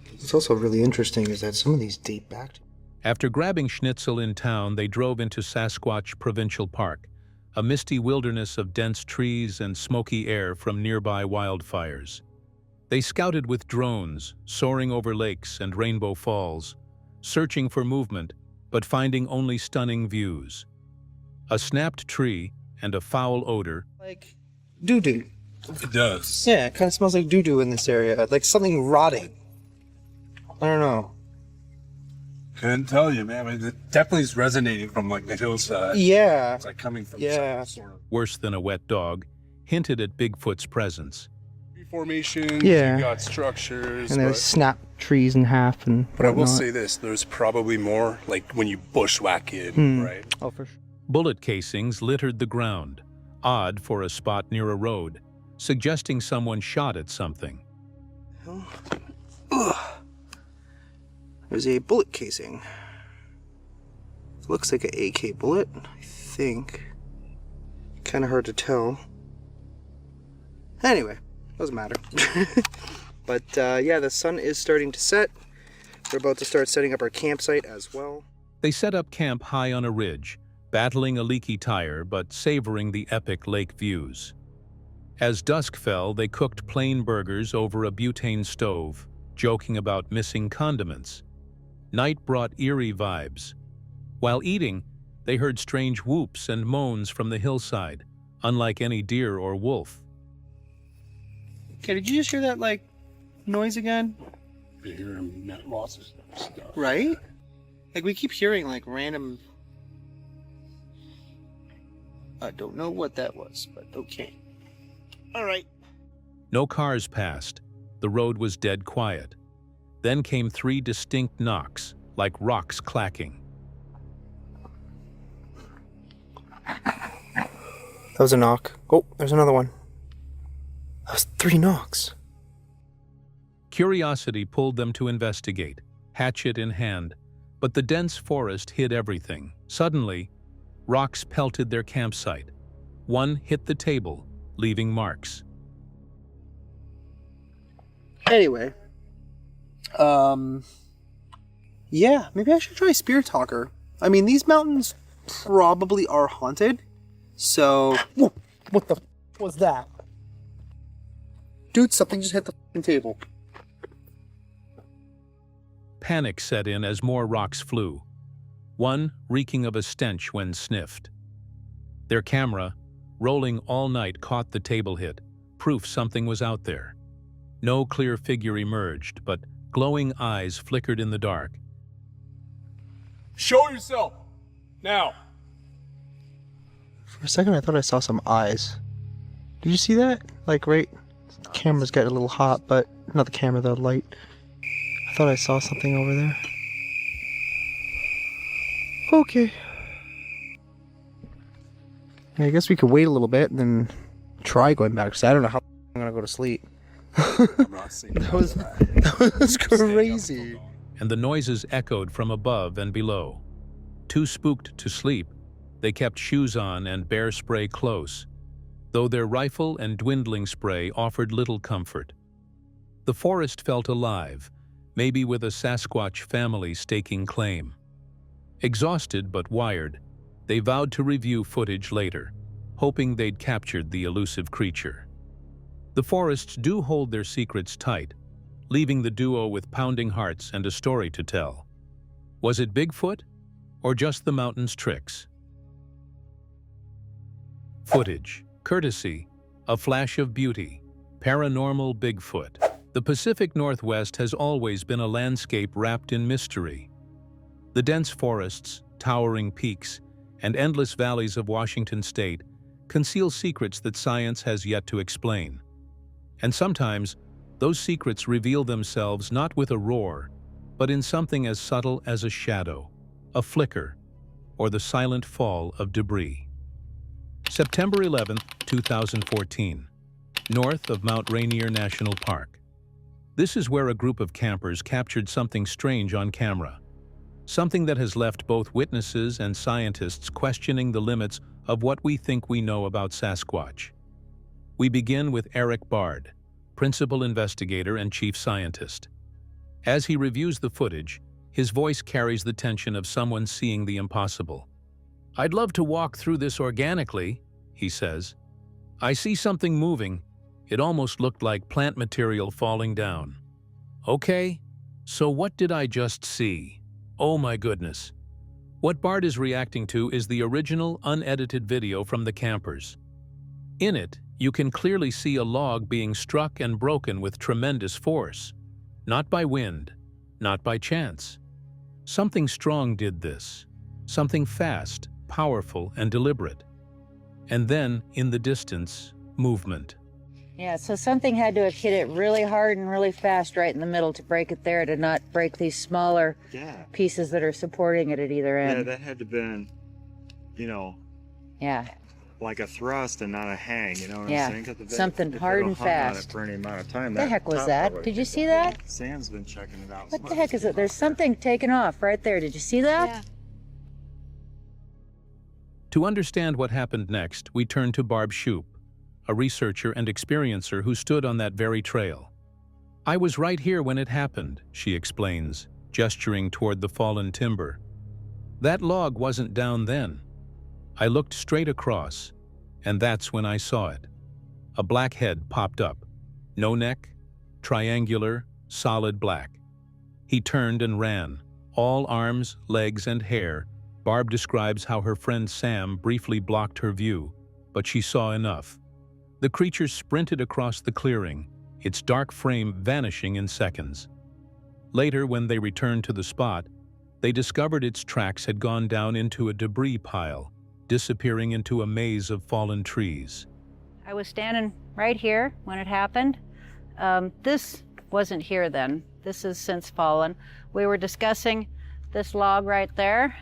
What's also really interesting is that some of these date back to... After grabbing schnitzel in town, they drove into Sasquatch Provincial Park, a misty wilderness of dense trees and smoky air from nearby wildfires. They scouted with drones, soaring over lakes and Rainbow Falls, searching for movement, but finding only stunning views. A snapped tree and a foul odor. Like doo-doo. It does. Yeah, it kind of smells like doo-doo in this area, like something rotting. I don't know. Couldn't tell you, man. I mean, it definitely is resonating from like the hillside. Yeah. It's like coming from yeah. sort of Worse than a wet dog, hinted at Bigfoot's presence. formations. Yeah. You got structures. And they snap trees in half and But I will whatnot. say this: there's probably more like when you bushwhack it, right? Oh, for sure. Bullet casings littered the ground, odd for a spot near a road, suggesting someone shot at something. Ugh. There's a bullet casing. It looks like an AK bullet, I think. Kind of hard to tell. Anyway, doesn't matter. But yeah, the sun is starting to set. We're about to start setting up our campsite as well. They set up camp high on a ridge, battling a leaky tire but savoring the epic lake views. As dusk fell, they cooked plain burgers over a butane stove, joking about missing condiments. Night brought eerie vibes. While eating, they heard strange whoops and moans from the hillside, unlike any deer or wolf. Okay, did you just hear that, like, noise again? You hear lots of stuff. Right? Like, we keep hearing, like, random... I don't know what that was, but okay. Alright. No cars passed. The road was dead quiet. Then came 3 distinct knocks, like rocks clacking. That was a knock. Oh, there's another one. That was 3 knocks. Curiosity pulled them to investigate, hatchet in hand, but the dense forest hid everything. Suddenly, rocks pelted their campsite. One hit the table, leaving marks. Anyway. Yeah, maybe I should try Spear Talker. I mean, these mountains probably are haunted, so... Whoa, what the was that? Dude, something just hit the f***ing table. Panic set in as more rocks flew, one reeking of a stench when sniffed. Their camera, rolling all night, caught the table hit, proof something was out there. No clear figure emerged, but glowing eyes flickered in the dark. Show yourself! Now! For a second, I thought I saw some eyes. Did you see that? Like, right... The camera's getting a little hot, but... Not the camera, the light. I thought I saw something over there. Okay. I guess we could wait a little bit and then try going back, because I don't know how I'm gonna go to sleep. That was crazy. And the noises echoed from above and below. Too spooked to sleep, they kept shoes on and bear spray close, though their rifle and dwindling spray offered little comfort. The forest felt alive, maybe with a Sasquatch family staking claim. Exhausted but wired, They vowed to review footage later, hoping they'd captured the elusive creature. The forests do hold their secrets tight, leaving the duo with pounding hearts and a story to tell. Was it Bigfoot, or just the mountain's tricks? Footage, courtesy, A Flash of Beauty, Paranormal Bigfoot. The Pacific Northwest has always been a landscape wrapped in mystery. The dense forests, towering peaks, and endless valleys of Washington state conceal secrets that science has yet to explain. And sometimes, those secrets reveal themselves not with a roar, but in something as subtle as a shadow, a flicker, or the silent fall of debris. September 11, 2014, north of Mount Rainier National Park. This is where a group of campers captured something strange on camera. Something that has left both witnesses and scientists questioning the limits of what we think we know about Sasquatch. We begin with Eric Bard, principal investigator and chief scientist. As he reviews the footage, his voice carries the tension of someone seeing the impossible. "I'd love to walk through this organically," he says. "I see something moving. It almost looked like plant material falling down." "Okay, so what did I just see? Oh my goodness." What Bard is reacting to is the original, unedited video from the campers. In it, you can clearly see a log being struck and broken with tremendous force. Not by wind, not by chance. Something strong did this. Something fast, powerful, and deliberate. And then, in the distance, movement. Yeah, so something had to have hit it really hard and really fast right in the middle to break it there, to not break these smaller pieces that are supporting it at either end. Yeah, that had to have been, you know, like a thrust and not a hang, you know what I'm saying? 'Cause if something if hard it and hung on it fast. for any amount of time, What the heck was that? Did you see that? Sam's been checking it out. What the heck is it? There's something taken off right there. Did you see that? Yeah. To understand what happened next, we turn to Barb Shoup, a researcher and experiencer who stood on that very trail. "I was right here when it happened," she explains, gesturing toward the fallen timber. "That log wasn't down then. I looked straight across, and that's when I saw it. A black head popped up. No neck, triangular, solid black. He turned and ran, all arms, legs, and hair. Barb describes how her friend Sam briefly blocked her view, but she saw enough. The creature sprinted across the clearing, its dark frame vanishing in seconds. Later, when they returned to the spot, they discovered its tracks had gone down into a debris pile, disappearing into a maze of fallen trees. I was standing right here when it happened. This wasn't here then. This has since fallen. We were discussing this log right there.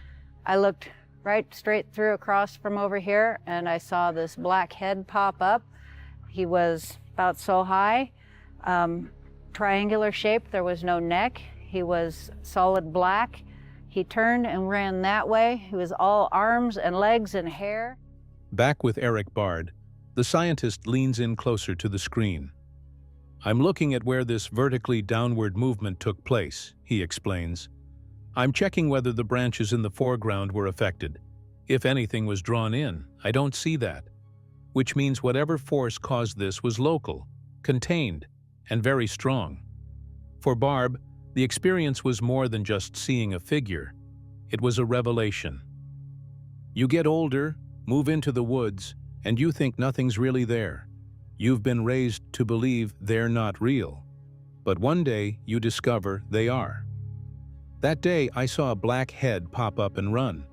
I looked right straight through across from over here, and I saw this black head pop up. He was about so high, triangular shape. There was no neck. He was solid black. He turned and ran that way. He was all arms and legs and hair. Back with Eric Bard, the scientist leans in closer to the screen. "I'm looking at where this vertically downward movement took place," he explains. "I'm checking whether the branches in the foreground were affected. If anything was drawn in, I don't see that. Which means whatever force caused this was local, contained, and very strong." For Barb, the experience was more than just seeing a figure. It was a revelation. You get older, move into the woods, and you think nothing's really there. You've been raised to believe they're not real. But one day, you discover they are. That day, I saw a black head pop up and run.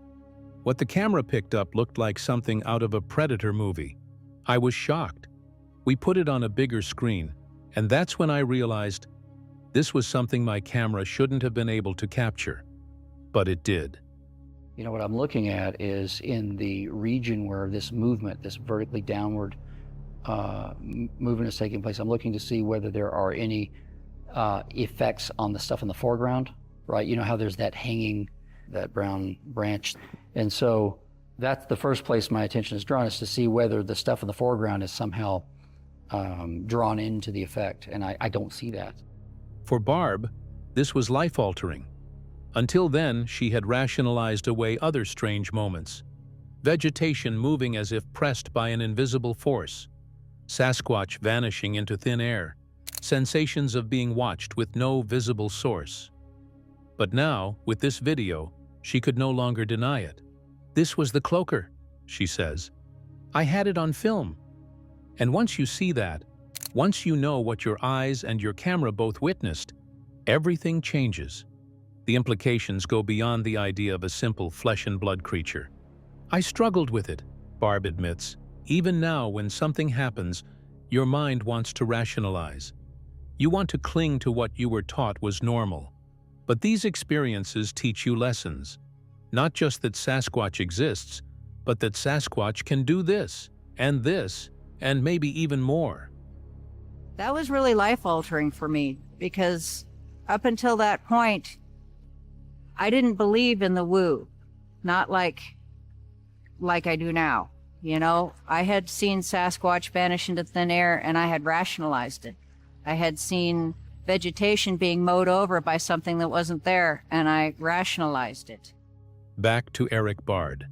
What the camera picked up looked like something out of a Predator movie. I was shocked. We put it on a bigger screen, and that's when I realized this was something my camera shouldn't have been able to capture. But it did. You know, what I'm looking at is in the region where this movement, this vertically downward movement is taking place, I'm looking to see whether there are any effects on the stuff in the foreground, right? You know how there's that hanging, that brown branch. And so that's the first place my attention is drawn, is to see whether the stuff in the foreground is somehow drawn into the effect. And I don't see that. For Barb, this was life-altering. Until then, she had rationalized away other strange moments. vegetation moving as if pressed by an invisible force, Sasquatch vanishing into thin air, sensations of being watched with no visible source. But now, with this video, she could no longer deny it. "This was the cloaker," she says. "I had it on film." And once you see that, once you know what your eyes and your camera both witnessed, everything changes. The implications go beyond the idea of a simple flesh and blood creature. "I struggled with it," Barb admits. "Even now, when something happens, your mind wants to rationalize. You want to cling to what you were taught was normal. But these experiences teach you lessons. Not just that Sasquatch exists, but that Sasquatch can do this, and maybe even more." That was really life-altering for me, because up until that point, I didn't believe in the woo. Not like I do now. You know, I had seen Sasquatch vanish into thin air, and I had rationalized it. I had seen vegetation being mowed over by something that wasn't there, and I rationalized it. Back to Eric Bard.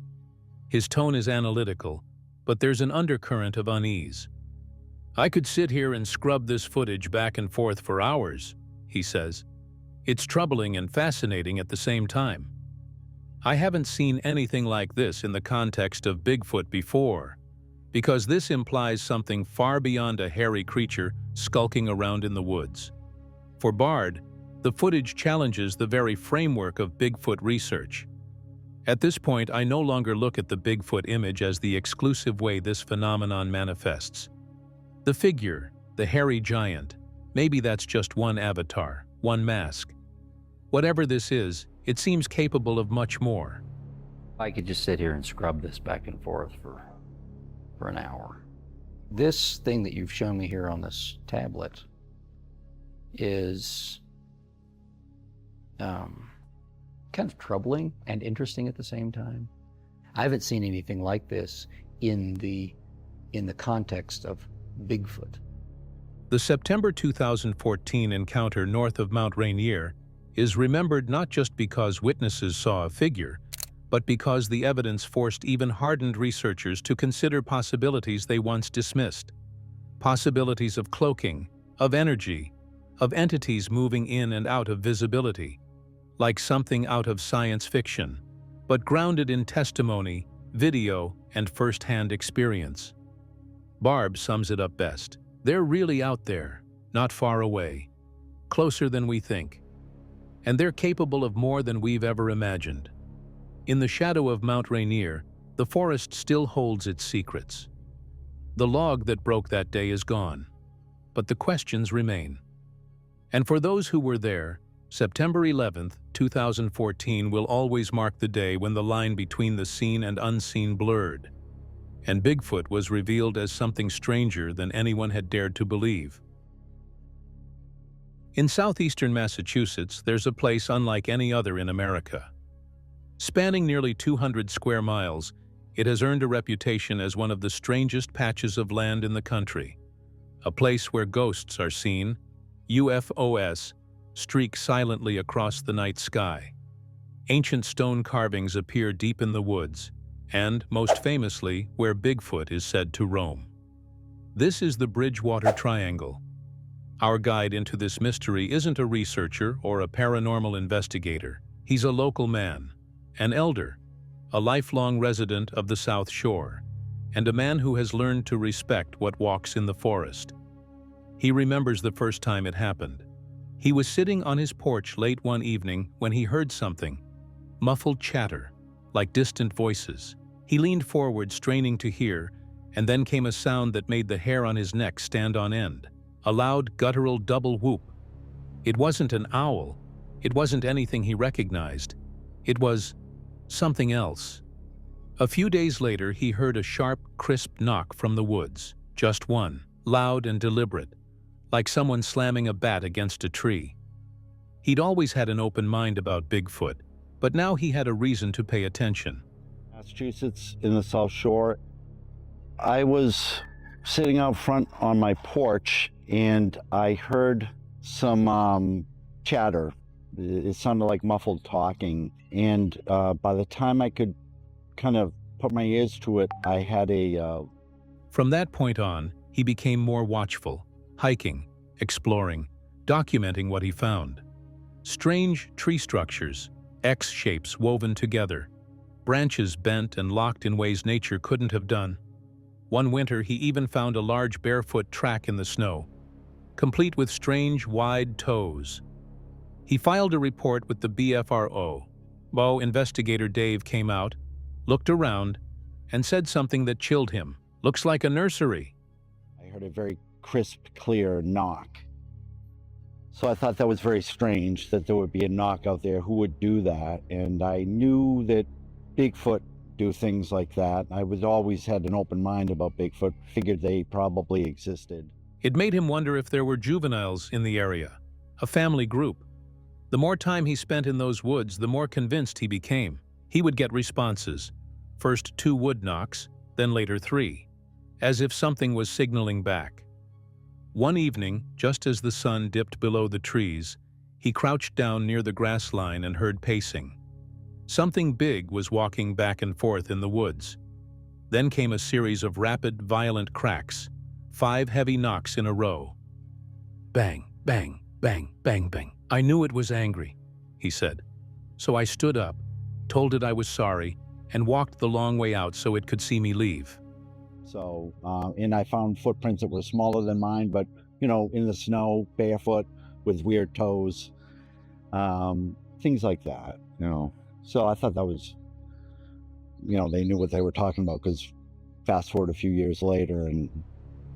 His tone is analytical, but there's an undercurrent of unease. "I could sit here and scrub this footage back and forth for hours," he says. "It's troubling and fascinating at the same time. I haven't seen anything like this in the context of Bigfoot before, because this implies something far beyond a hairy creature skulking around in the woods." For Bard, the footage challenges the very framework of Bigfoot research. "At this point, I no longer look at the Bigfoot image as the exclusive way this phenomenon manifests. The figure, the hairy giant, maybe that's just one avatar, one mask. Whatever this is, it seems capable of much more." I could just sit here and scrub this back and forth for an hour. This thing that you've shown me here on this tablet is kind of troubling and interesting at the same time. I haven't seen anything like this in the context of Bigfoot. The September 2014 encounter north of Mount Rainier is remembered not just because witnesses saw a figure, but because the evidence forced even hardened researchers to consider possibilities they once dismissed. Possibilities of cloaking, of energy, of entities moving in and out of visibility, like something out of science fiction, but grounded in testimony, video, and first-hand experience. Barb sums it up best. "They're really out there, not far away, closer than we think. And they're capable of more than we've ever imagined." In the shadow of Mount Rainier, the forest still holds its secrets. The log that broke that day is gone, but the questions remain. And for those who were there, September 11th, 2014 will always mark the day when the line between the seen and unseen blurred, and Bigfoot was revealed as something stranger than anyone had dared to believe. In southeastern Massachusetts, there's a place unlike any other in America. Spanning nearly 200 square miles, it has earned a reputation as one of the strangest patches of land in the country, a place where ghosts are seen, UFOs, streak silently across the night sky. Ancient stone carvings appear deep in the woods, and, most famously, where Bigfoot is said to roam. This is the Bridgewater Triangle. Our guide into this mystery isn't a researcher or a paranormal investigator. He's a local man, an elder, a lifelong resident of the South Shore, and a man who has learned to respect what walks in the forest. He remembers the first time it happened. He was sitting on his porch late one evening when he heard something, muffled chatter, like distant voices. He leaned forward, straining to hear, and then came a sound that made the hair on his neck stand on end, a loud, guttural double whoop. It wasn't an owl. It wasn't anything he recognized. It was something else. A few days later, he heard a sharp, crisp knock from the woods, just one, loud and deliberate, like someone slamming a bat against a tree. He'd always had an open mind about Bigfoot, but now he had a reason to pay attention. Massachusetts in the South Shore. I was sitting out front on my porch and I heard some chatter. It sounded like muffled talking, and by the time I could kind of put my ears to it, I had a... From that point on, he became more watchful, hiking, exploring, documenting what he found. Strange tree structures, X shapes woven together, branches bent and locked in ways nature couldn't have done. One winter, he even found a large barefoot track in the snow, complete with strange, wide toes. He filed a report with the BFRO. Investigator Dave came out, looked around, and said something that chilled him. "Looks like a nursery." I heard a very crisp, clear knock. So I thought that was very strange that there would be a knock out there. Who would do that? And I knew that Bigfoot do things like that. I was always had an open mind about Bigfoot, figured they probably existed. It made him wonder if there were juveniles in the area, a family group. The more time he spent in those woods, the more convinced he became. He would get responses, first 2 wood knocks, then later 3, as if something was signaling back. One evening, just as the sun dipped below the trees, he crouched down near the grass line and heard pacing. Something big was walking back and forth in the woods. Then came a series of rapid, violent cracks, 5 heavy knocks in a row. Bang, bang, bang, bang, bang. "I knew it was angry," he said. "So I stood up, told it I was sorry, and walked the long way out so it could see me leave." So, and I found footprints that were smaller than mine, but, you know, in the snow, barefoot, with weird toes, things like that, you know. So I thought that was, you know, they knew what they were talking about, because fast forward a few years later and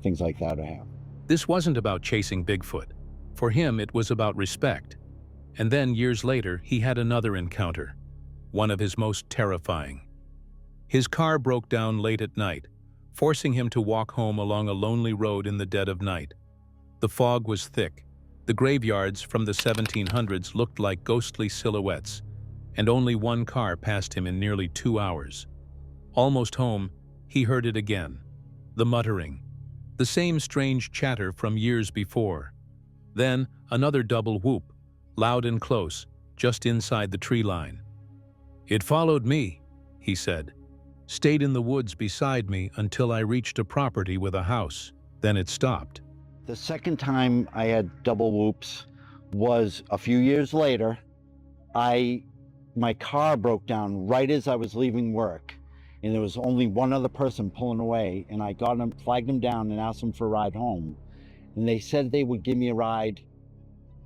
things like that happened. This wasn't about chasing Bigfoot. For him, it was about respect. And then, years later, he had another encounter, one of his most terrifying. His car broke down late at night, forcing him to walk home along a lonely road in the dead of night. The fog was thick. The graveyards from the 1700s looked like ghostly silhouettes, and only one car passed him in nearly 2 hours. Almost home, he heard it again, the muttering, the same strange chatter from years before. Then another double whoop, loud and close, just inside the tree line. "It followed me," he said. "Stayed in the woods beside me until I reached a property with a house. Then it stopped." The second time I had double whoops was a few years later. My car broke down right as I was leaving work, and there was only one other person pulling away, and I got him, flagged him down and asked him for a ride home. And they said they would give me a ride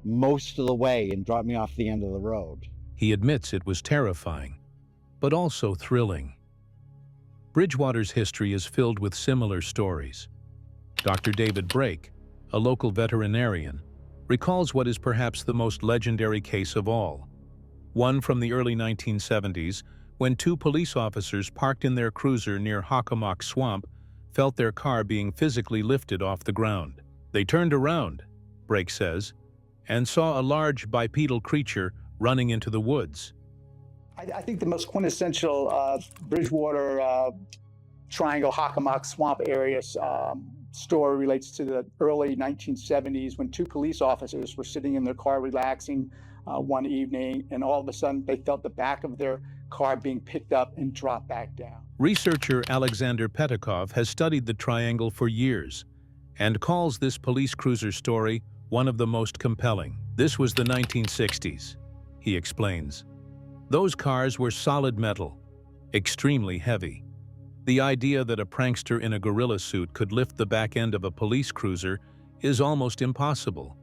most of the way and drop me off the end of the road. He admits it was terrifying, but also thrilling. Bridgewater's history is filled with similar stories. Dr. David Brake, a local veterinarian, recalls what is perhaps the most legendary case of all. One from the early 1970s, when 2 police officers parked in their cruiser near Hockomock Swamp felt their car being physically lifted off the ground. They turned around, Brake says, and saw a large bipedal creature running into the woods. I think the most quintessential Bridgewater Triangle, Hockomock Swamp area story relates to the early 1970s when 2 police officers were sitting in their car relaxing one evening, and all of a sudden they felt the back of their car being picked up and dropped back down. Researcher Alexander Petikov has studied the triangle for years and calls this police cruiser story one of the most compelling. This was the 1960s, he explains. Those cars were solid metal, extremely heavy. The idea that a prankster in a gorilla suit could lift the back end of a police cruiser is almost impossible,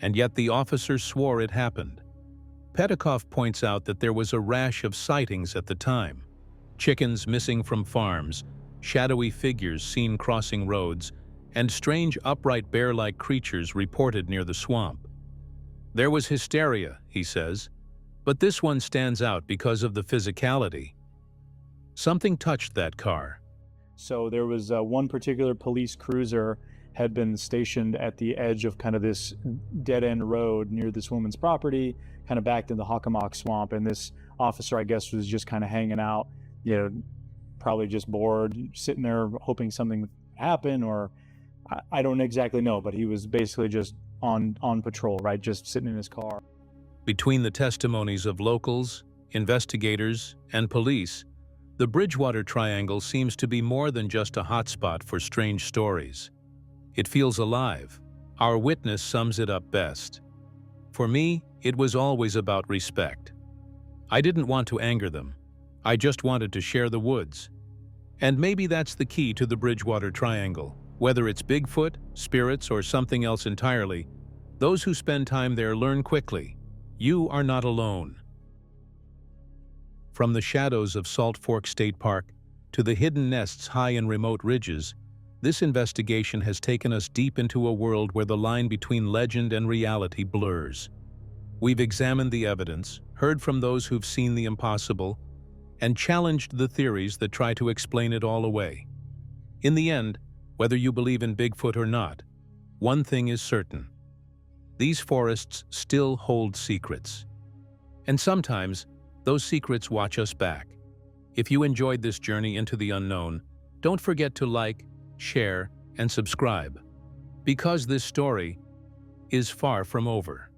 and yet the officers swore it happened. Petikov points out that there was a rash of sightings at the time. Chickens missing from farms, shadowy figures seen crossing roads, and strange upright bear-like creatures reported near the swamp. There was hysteria, he says, but this one stands out because of the physicality. Something touched that car. So there was one particular police cruiser had been stationed at the edge of kind of this dead-end road near this woman's property, kind of backed in the Hockomock Swamp, and this officer, I guess, was just kind of hanging out, you know, probably just bored, sitting there hoping something would happen, or I don't exactly know, but he was basically just on patrol, right, just sitting in his car. Between the testimonies of locals, investigators, and police, The Bridgewater Triangle seems to be more than just a hotspot for strange stories. It feels alive. Our witness sums it up best. For me, it was always about respect. I didn't want to anger them. I just wanted to share the woods. And maybe that's the key to the Bridgewater Triangle. Whether it's Bigfoot, spirits, or something else entirely, those who spend time there learn quickly. You are not alone. From the shadows of Salt Fork State Park to the hidden nests high in remote ridges, this investigation has taken us deep into a world where the line between legend and reality blurs. We've examined the evidence, heard from those who've seen the impossible, and challenged the theories that try to explain it all away. In the end, whether you believe in Bigfoot or not, one thing is certain. These forests still hold secrets. And sometimes, those secrets watch us back. If you enjoyed this journey into the unknown, don't forget to like, share, and subscribe, because this story is far from over.